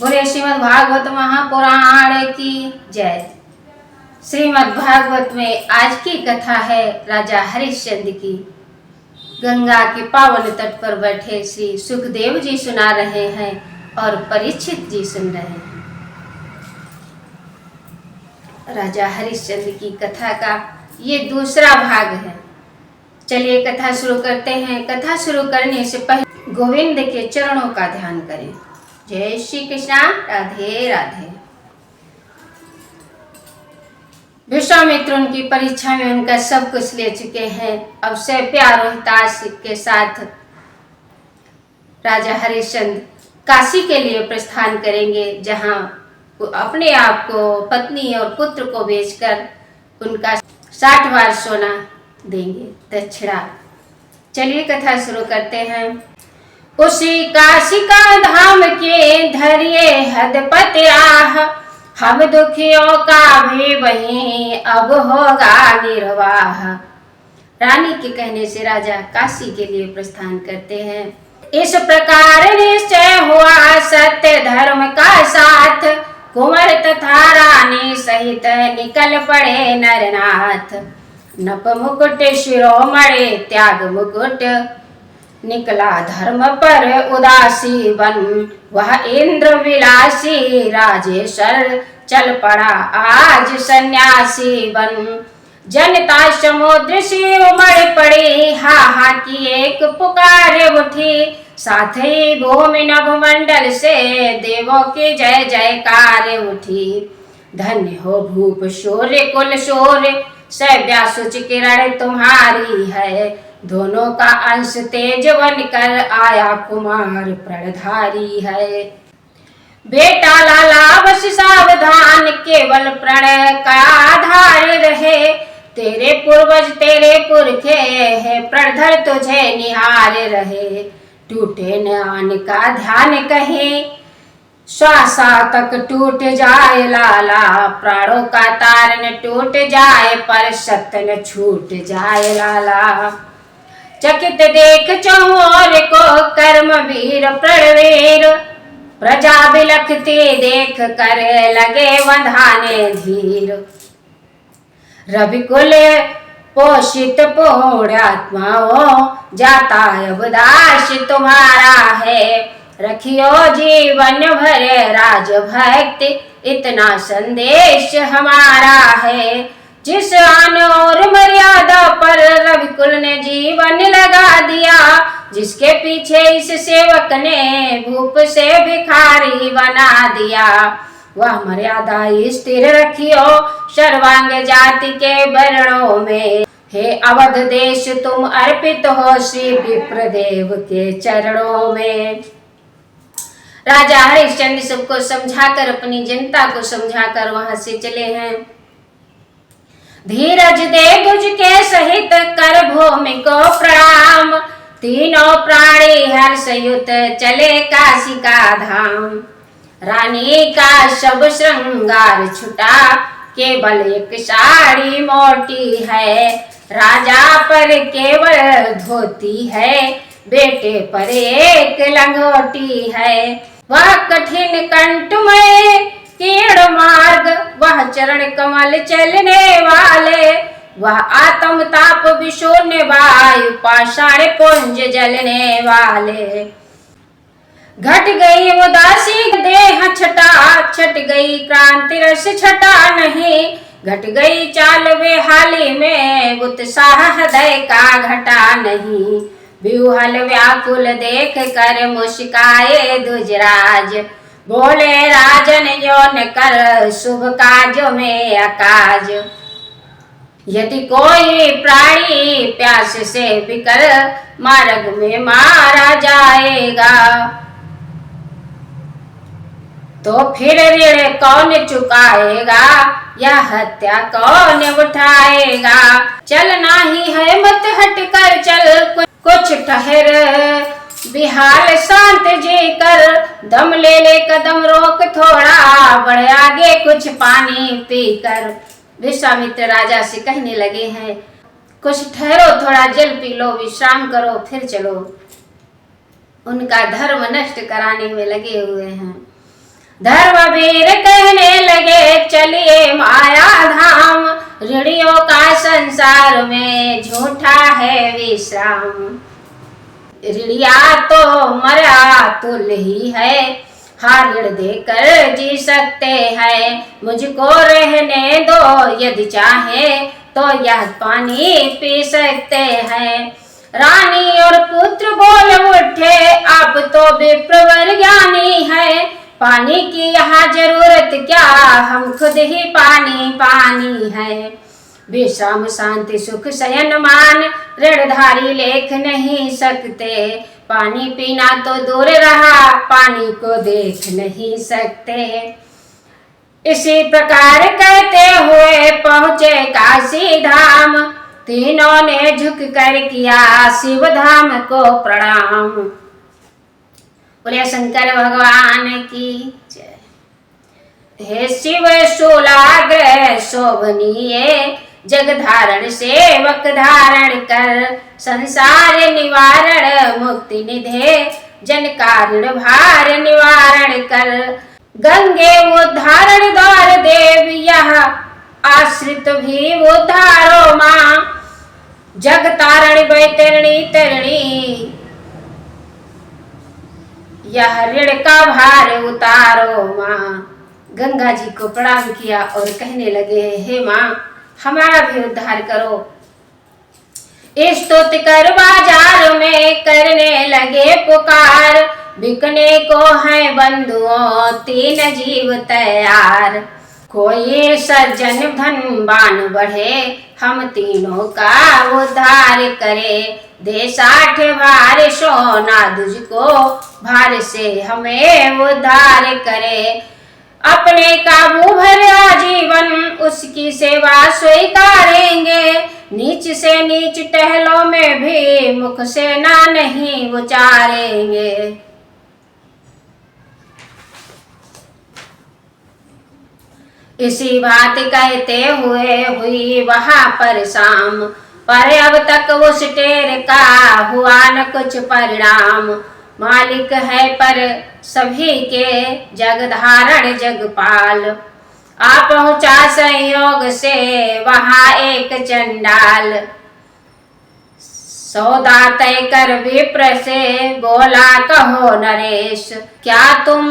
बोले श्रीमद् भागवत महापुराण की जय। श्रीमद् भागवत में आज की कथा है राजा हरिश्चंद्र की। गंगा के पावन तट पर बैठे श्री सुखदेव जी सुना रहे हैं और परीक्षित जी सुन रहे हैं। राजा हरिश्चंद्र की कथा का ये दूसरा भाग है। चलिए कथा शुरू करते हैं। कथा शुरू करने से पहले गोविंद के चरणों का ध्यान करें। जय श्री कृष्णा, राधे राधे। विश्वामित्र उनकी परीक्षा में उनका सब कुछ ले चुके हैं। अब से प्यार रोहितास के साथ राजा हरिश्चंद्र काशी के लिए प्रस्थान करेंगे, जहां अपने आप को, पत्नी और पुत्र को बेचकर उनका 60 बार सोना देंगे दक्षिणा। चलिए कथा शुरू करते हैं। उसी काशी का धाम के धरिए हदपति आह, हम दुखियों का भी वहीं अब होगा निर्वाह। रानी के कहने से राजा काशी के लिए प्रस्थान करते हैं। इस प्रकार निश्चय हुआ सत्य धर्म का साथ, कुंवर तथा रानी सहित निकल पड़े नरनाथ। नप मुकुट शिरोमणि त्याग मुकुट, निकला धर्म पर उदासी बन। वह इंद्र विलासी राजेश्वर चल पड़ा आज सन्यासी बन। जनता समुद्र से उमड़ पड़ी, हा हा की एक पुकार उठी। साथ ही भूमि नभ मंडल से देवों की जय जयकार उठी। धन्य हो भूप शौर्य कुल शौर्य, सव्यासुच किरण तुम्हारी है। दोनों का अंश तेज बनकर आया कुमार प्रणधारी है। बेटा लाला बस सावधान, केवल प्रणय का आधार रहे। तेरे पूर्वज तेरे पुरखे है, प्रणधर तुझे निहार रहे। टूटे न आन का ध्यान कहीं, श्वासा तक टूट जाए लाला। प्राणों का तार न टूट जाए, पर सत्य न छूट जाए लाला। चकित देख चौर को कर्म वीर प्रणवीर, प्रजा बिलखती देख कर लगे बंधाने धीर। रविकुल पोषित पुण्यात्माओं, जाता अब दास तुम्हारा है। रखियो जीवन भर राजभक्ति, इतना संदेश हमारा है। जिस आन और मर्यादा पर रविकुल ने जीवन लगा दिया, जिसके पीछे इस सेवक ने भूप से भिखारी बना दिया। वह मर्यादा स्थिर रखियो सर्वांग जाति के वर्णों में। हे अवध देश तुम अर्पित हो श्री विप्रदेव के चरणों में। राजा हरिश्चंद्र सबको समझाकर, अपनी जनता को समझाकर वहां से चले हैं। धीरज दे गुज के सहित कर भूमि को प्रणाम। तीनों प्राणी हर्ष युत चले काशी का धाम। रानी का सब श्रृंगार छुटा, केवल एक साड़ी मोटी है। राजा पर केवल धोती है, बेटे पर एक लंगोटी है। वह कठिन कंठमय कीर्ण मार्ग, वह चरण कमल चलने वाले। वह आत्म ताप विशोने वायु, पाषाण पुंज जलने वाले। घट गई उदासी देह छटा, छट गई क्रांति रस छटा नहीं। घट गई चाल बेहाली में, उत्साह हृदय का घटा नहीं। व्यूहल व्याकुल देख कर मुस्काए दुजराज, बोले राजन यौन कर शुभ काज में अकाज। यदि कोई प्राणी प्यास से बिकर, मार्ग में मारा जाएगा। तो फिर ऋण कौन चुकाएगा, यह हत्या कौन उठाएगा। चलना ही है मत हट कर चल, कुछ ठहर बिहाल शांत जी कर। दम ले ले कदम रोक थोड़ा, बढ़ आगे कुछ पानी पीकर। विश्वामित्र राजा से कहने लगे हैं, कुछ ठहरो, थोड़ा जल पी लो, विश्राम करो, फिर चलो। उनका धर्म नष्ट कराने में लगे हुए हैं। धर्मवीर कहने लगे चलिए माया धाम, ऋणियों का संसार में झूठा है विश्राम। ऋणिया तो मरा तुल ही है, हाँ ऋण देकर जी सकते हैं, मुझको रहने दो यदि चाहे तो यह पानी पी सकते हैं। रानी और पुत्र बोल उठे आप तो विप्रवर ज्ञानी है, पानी की यहाँ जरूरत क्या, हम खुद ही पानी पानी है। विश्राम शांति सुख शयन मान, ऋणधारी लेख नहीं सकते, पानी पीना तो दूर रहा पानी को देख नहीं सकते। इसी प्रकार कहते हुए पहुँचे काशी धाम, तीनों ने झुक कर किया शिव धाम को प्रणाम। बोले शंकर भगवान की जय। हे शिव शूलाग्र शोभनीय, जग धारण सेवक धारण कर, संसार निवारण मुक्ति निधे, जन कारण भार निवारण कर। गंगे उद्धारण द्वार देव, यह आश्रित भी उद्धारो माँ, जग तारण बैतरणी तरणी, यह ऋण का भार उतारो माँ। गंगा जी को प्रणाम किया और कहने लगे हे माँ हमारा भी उद्धार करो। स्तुति कर बाजार में करने लगे पुकार, बिकने को है बंधुओं तीन जीव तैयार। कोई सज्जन धनवान बढ़े, हम तीनों का उद्धार करे, दे 60 भार सोना तुझको, भार से हमें उद्धार करे। अपने काबू भर आजीवन उसकी सेवा स्वीकारेंगे, नीच से नीच टहलों में भी मुख से ना नहीं उचारेंगे। इसी बात कहते हुए हुई वहां पर शाम, पर अब तक उस टेर का हुआ न कुछ परिणाम। मालिक है पर सभी के जग धारण जगपाल, आ पहुंचा संयोग से वहां एक चंडाल। सौदा तय कर विप्र से बोला कहो नरेश, क्या तुम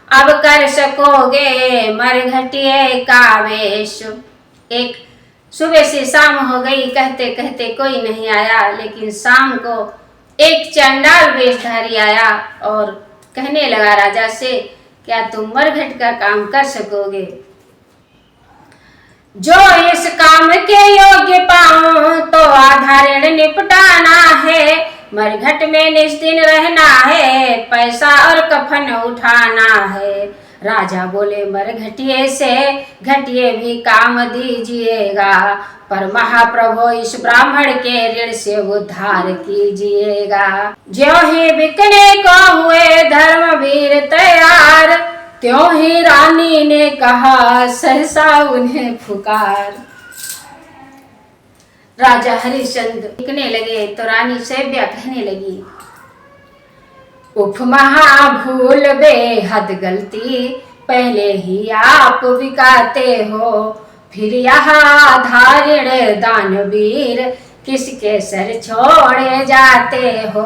अब कर सकोगे मरघटिए का वेश। एक सुबह से शाम हो गई, कहते कहते कोई नहीं आया, लेकिन शाम को एक चंडाल वेशधारी आया और कहने लगा राजा से क्या तुम मरघट का काम कर सकोगे। जो इस काम के योग्य पाऊं तो आधा ऋण निपटाना है, मरघट में निस्दिन रहना है, पैसा और कफन उठाना है। राजा बोले मरघटिए से घटिए भी काम दीजिएगा, पर महाप्रभु इस ब्राह्मण के ऋण से उद्धार कीजिएगा। ज्यों ही बिकने को हुए धर्मवीर तैयार, त्यों ही रानी ने कहा सहसा उन्हें पुकार। राजा हरिश्चंद्र बिकने लगे तो रानी सैव्या कहने लगी उफ महा भूल बेहद गलती, पहले ही आप बिकाते हो, फिर यहाँ धारण दानवीर किसके सर छोड़े जाते हो।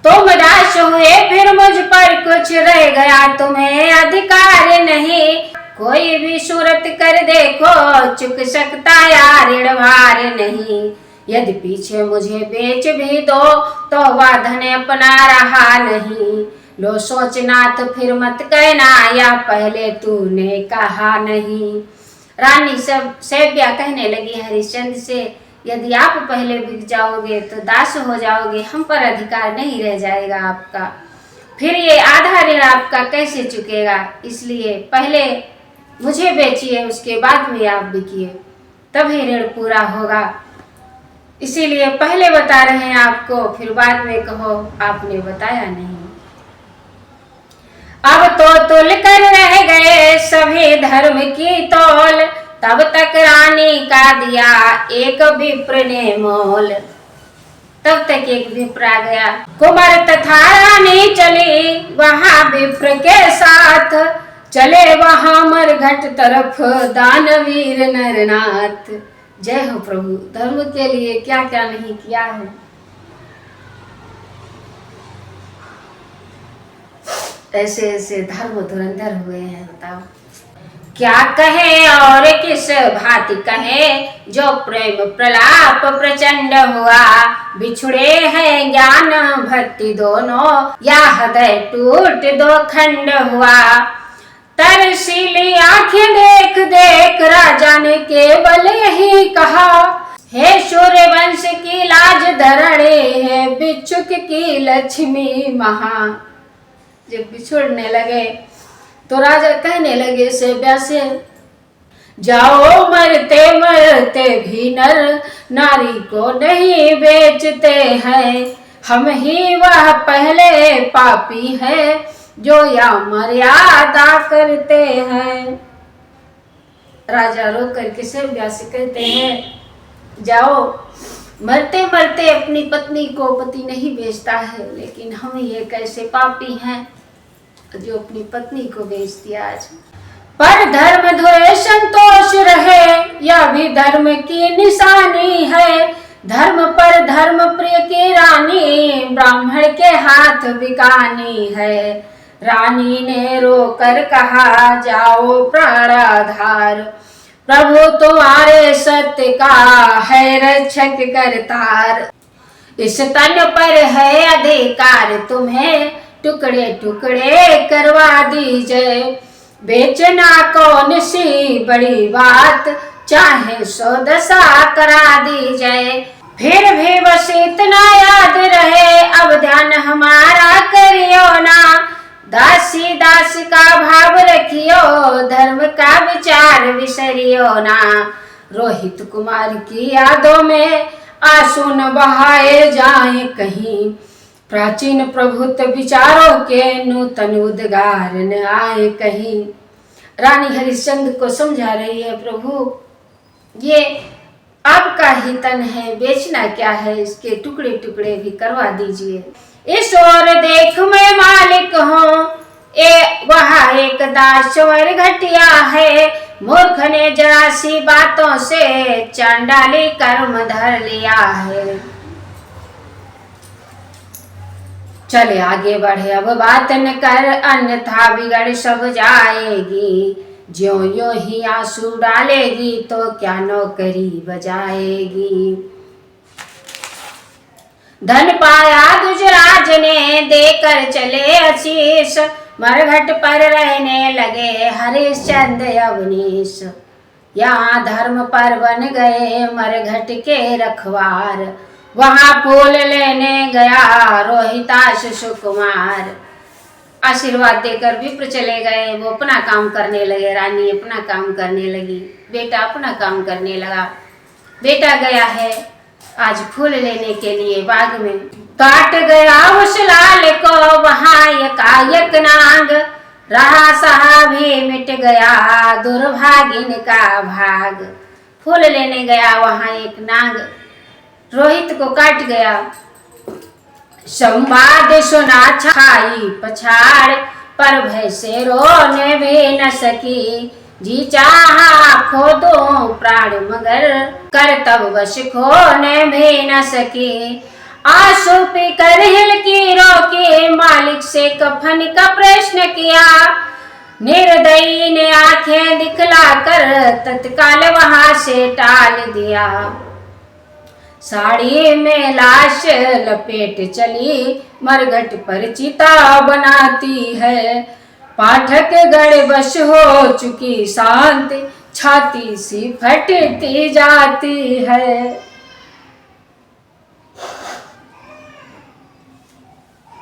तुम दास हुए फिर मुझ पर कुछ रह गया तुम्हें अधिकार नहीं, कोई भी सूरत कर देखो चुक सकता या ऋण भार नहीं। यदि पीछे मुझे बेच भी दो तो वह धन अपना रहा नहीं, लो सोचना तो फिर मत कहना या पहले तूने कहा नहीं। रानी सब सैव्या कहने लगी हरिश्चंद्र से यदि आप पहले बिक जाओगे तो दास हो जाओगे, हम पर अधिकार नहीं रह जाएगा आपका, फिर ये आधा ऋण आपका कैसे चुकेगा, इसलिए पहले मुझे बेचिए उसके बाद में आप बिकिए तभी ऋण पूरा होगा। इसीलिए पहले बता रहे हैं आपको, फिर बाद में कहो आपने बताया नहीं। अब तो तुल कर रह गए सभी धर्म की तौल, तब तक रानी का दिया एक विप्र ने मोल। तब तक एक विप्र आ गया, कुमार तथा रानी चली वहां विप्र के साथ, चले वहां मरघट तरफ दानवीर नरनाथ। जय हो प्रभु, धर्म के लिए क्या क्या नहीं किया है। ऐसे ऐसे धर्म धुरंधर हुए हैं, बताओ क्या कहे और किस भांति कहे, जो प्रेम प्रलाप प्रचंड हुआ। बिछुड़े हैं ज्ञान भक्ति दोनों, या हृदय टूट दो खंड हुआ। तरसीली आंखें देख देख राजा ने केवल यही कहा, हे सूर्य वंश की लाज धरणे है बिच्छुक की लक्ष्मी महा। जब बिछुड़ने लगे तो राजा कहने लगे से व्यासे, जाओ मरते मरते भी नर नारी को नहीं बेचते हैं। हम ही वह पहले पापी है जो या मर्यादा करते हैं। राजा रो करके से व्यास कहते हैं, जाओ मरते मरते अपनी पत्नी को पति नहीं बेचता है, लेकिन हम ये कैसे पापी हैं जो अपनी पत्नी को बेच दिया। आज पर धर्म धोए संतोष रहे, यह भी धर्म की निशानी है। धर्म पर धर्म प्रिय की रानी, ब्राह्मण के हाथ बिकानी है। रानी ने रोकर कहा, जाओ प्राणाधार, प्रभु तुम्हारे सत्य का है रक्षक करतार। इस तन पर है अधिकार, तुम्हें टुकड़े टुकड़े करवा दीजिए। बेचना कौन सी बड़ी बात, चाहे 100 दशा करा दीजिए। फिर भी बस इतना याद रहे, अब ध्यान हमारा करियो ना। दासी दास का भाव रखियो, धर्म का विचार विसरियो ना। रोहित कुमार की यादों में आंसू न बहाए जाए कहीं, प्राचीन प्रभुत्व विचारों के नूतन उद्गार न आए कहीं। रानी हरिश्चंद्र को समझा रही है, प्रभु ये आपका ही तन है, बेचना क्या है, इसके टुकड़े टुकड़े भी करवा दीजिए। इस ओर देख मैं मालिक हूँ, वह एक दास वर घटिया है। मूर्ख ने जरा सी बातों से चांडाली कर्म धर लिया है। चले आगे बढ़े, अब बात न कर अन्यथा बिगड़ सब जाएगी। ज्यों यो ही आंसू डालेगी तो क्या नौकरी बजाएगी। धन पाया दुजराज ने देकर चले आशीष, मरघट पर रहने लगे हरिश्चंद्र अवनीश। यहाँ धर्म पर बन गए मरघट के रखवार, वहां फूल लेने गया रोहिताश सुकुमार। आशीर्वाद देकर विप्र चले गए, वो अपना काम करने लगे, रानी अपना काम करने लगी, बेटा अपना काम करने लगा। बेटा गया है आज फूल लेने के लिए बाग में, काट गया उस लाल को वहां एकाएक नाग। रहा सहा भी मिट गया दुर्भागिन का भाग। फूल लेने गया वहां एक नाग, रोहित को काट गया। संवाद सुना छाई पछाड़, पर भय से रोने भी न सकी। जी चाहा खो दो प्राण मगर, कर्तव्य वश खोने भी न सकी। आंसू पी कर हिलकी रोकी, मालिक से कफन का प्रश्न किया। निर्दयी ने आंखें दिखला कर तत्काल वहां से टाल दिया। साड़ी में लाश लपेट चली, मरघट पर चिता बनाती है। पाठक गण वश हो चुकी शांत, छाती सी फटती जाती है।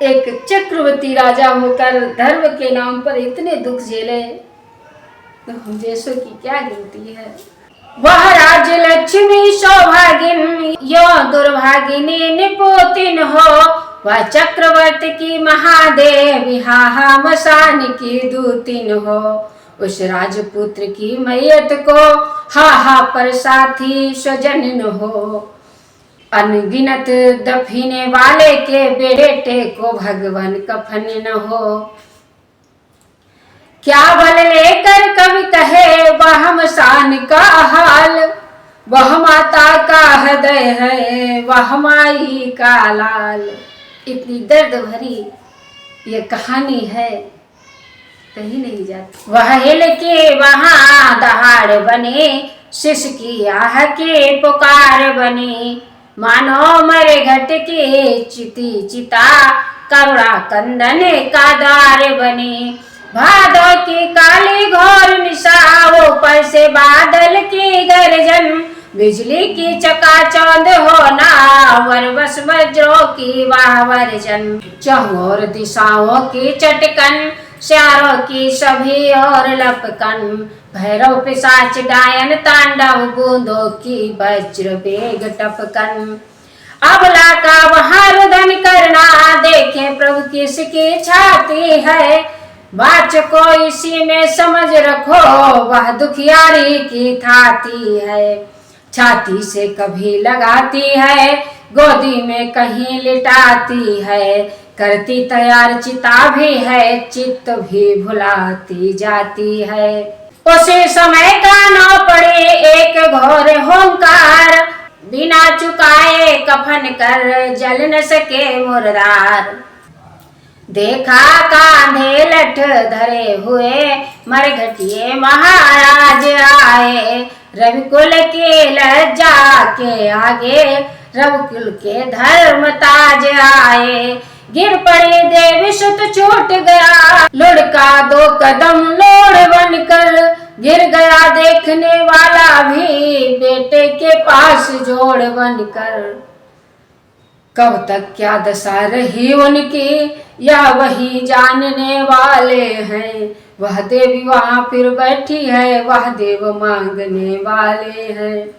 एक चक्रवर्ती राजा होकर धर्म के नाम पर इतने दुख झेले, तो हम जैसों की क्या गिनती है। वह राज लक्ष्मी सौभागिन, यो दुर्भागिनी निपुतिन हो। वह चक्रवर्ती की महादेवी, हाहा मसान की दूतिन हो। उस राजपुत्र की मैयत को हाहा पर साथी स्वजन न हो। अनगिनत दफीने वाले के बेटे को भगवान कफन न हो। क्या बल लेकर कवि कहे वह मसान का हाल, वह माता का हृदय है वह माई का लाल। इतनी दर्द भरी ये कहानी है, कहीं नहीं जाती। वह हिल के वहां दहाड़ बने, शिश की आह के पुकार बने, मानो मरे घट के चिति चिता, करुणा कंदन का द्वार बने। भादों की काली घोर निशा, ऊपर से बादल की गर्जन, बिजली की चकाचौंध होना, वरबस वज्रों की वाह वर्जन। चहुओर दिशाओं की चटकन, श्यारों की सभी और लपकन, भैरव पिशाच डायन तांडव, बूंदों की वज्र बेग टपकन। अबला का वहां रुदन करना, देखे प्रभु किसकी छाती है, वाचको इसी में समझ रखो वह दुखियारी की थाती है। छाती से कभी लगाती है, गोदी में कहीं लिटाती है, करती तैयार चिता भी है, चित्त भी भुलाती जाती है। उसी समय कानों पड़े एक घोर होंकार, बिना चुकाए कफन कर जल न सके मुर्दार। देखा कांधे लठ धरे हुए मरघटिए महाराज आए, रविकुल के लज्जा के आगे रविकुल के धर्म ताज आए। गिर पड़ी देवी सुत छूट गया, लुढ़का 2 कदम लोड़ बनकर, गिर गया देखने वाला भी बेटे के पास जोड़ बनकर। कब तक क्या दशा रही उनकी या वही जानने वाले हैं, वह देवी वहां फिर बैठी है वह देव मांगने वाले हैं।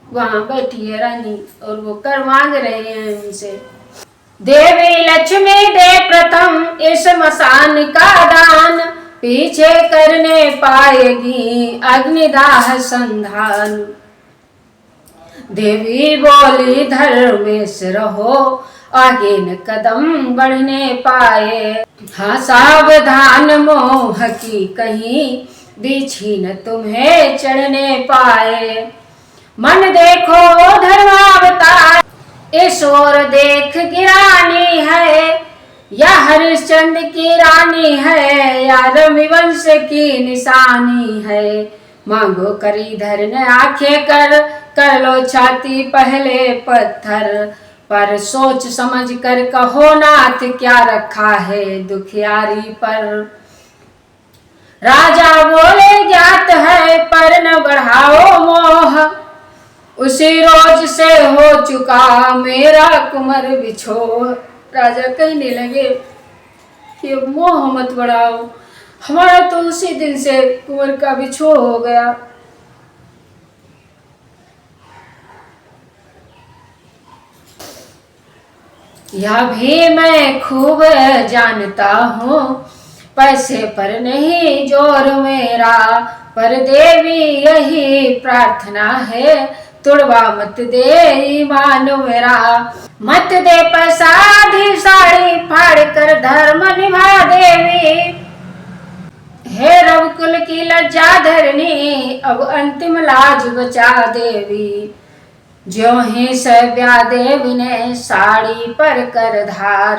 वहां बैठी है रानी और वो कर मांग रहे हैं उनसे। देवी लक्ष्मी दे प्रथम इस मसान का दान, पीछे करने पाएगी अग्निदाह संधान। देवी बोली धर्मेश रहो आगे न कदम बढ़ने पाए, हाँ सावधान मोह की कहीं बीछी न तुम्हें चढ़ने पाए। मन देखो धर्मावतार, इस ओर देख गिरानी है, या हरिश्चंद्र की रानी है या रविवंश की निशानी है। मांगो करी धरन आंखें कर लो छाती पहले पत्थर, पर सोच समझ कर कहो नाथ क्या रखा है दुखियारी पर। राजा बोले ज्ञात है पर न बढ़ाओ मोह, उसी रोज से हो चुका मेरा कुमर बिछोह। राजा कहने लगे कि मोह मत बढ़ाओ, हमारा तो उसी दिन से कुंवर का बिछोह हो गया। यह भी मैं खूब जानता हूँ पैसे पर नहीं जोर मेरा, पर देवी यही प्रार्थना है तुड़वा मत दे ईमान मेरा। मत दे पैसा आधी साड़ी फाड़ कर धर्म निभा देवी, हे रविकुल की लज्जा धरनी अब अंतिम लाज बचा देवी। ज्यों ही सव्या देवी ने साड़ी पर कर धार,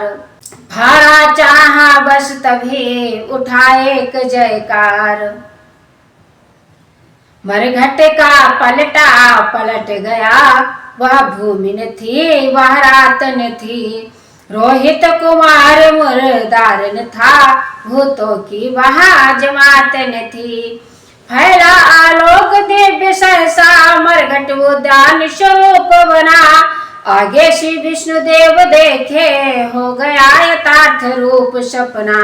भाड़ा चाहा बस तभी उठाए एक जयकार। मरघट का पलटा पलट गया, वह भूमि न थी वह रात न थी। रोहित कुमार मुरदार न था, भूतों की वहाँ जमात न थी। फैला आलोक दिव्य सहसा, मरघट उद्यान स्वरूप बना। आगे श्री विष्णु देव देखे, हो गया यथार्थ रूप सपना।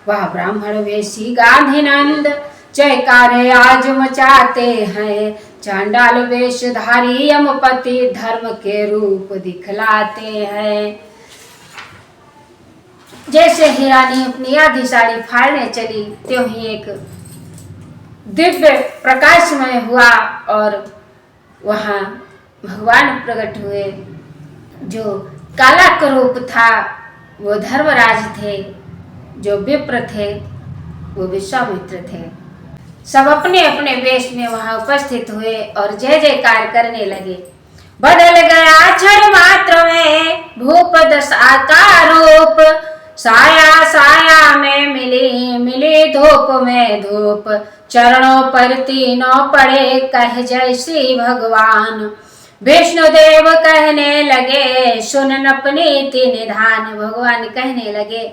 वह ब्राह्मण वेशी गांधीनंद, जयकारे आज मचाते हैं। चांडाल वेशधारी यमपति, धर्म के रूप दिखलाते हैं। जैसे ही रानी अपनी आधी साड़ी फाड़ने चली, त्यों ही एक दिव्य प्रकाशमय हुआ और वहां भगवान प्रकट हुए। जो काला का रूप था वो धर्मराज थे, जो विप्र थे। वो विश्वामित्र थे। सब अपने अपने वेश में वहां उपस्थित हुए और जय जयकार करने लगे। बदल गया क्षण मात्र में भूप दशा का रूप, साया साया में मिली मिली धूप में धूप, चरणों पर तीनों पड़े कह जय श्री भगवान। विष्णुदेव कहने लगे सुन अपनीति निधान। भगवान कहने लगे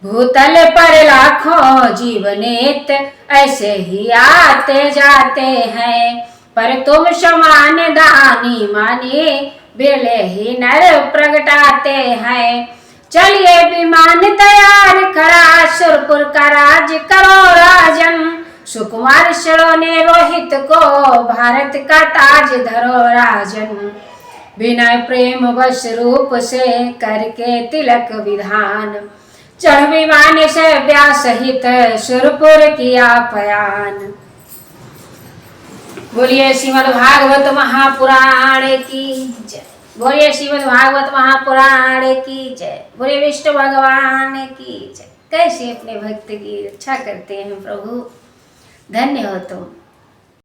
भूतल पर लाखों जीवनेत ऐसे ही आते जाते हैं, पर तुम समान दानी माने बिरले ही नर प्रगटाते हैं। चलिए विमान तैयार करा सुरपुर का राज करो राजन, सुकुमार शरों ने रोहित को भारत का ताज धरो राजन। विनय प्रेम वश रूप से करके तिलक विधान, चढ़ विमान से व्यास सहित सुरपुर किया पयान। बोलिए श्रीमद् भागवत महापुराण की जय। बोलिए श्रीमद् भागवत महापुराण की जय। बोलिए विष्णु भगवान की जय। कैसे अपने भक्त की रक्षा करते हैं प्रभु, धन्य हो तुम।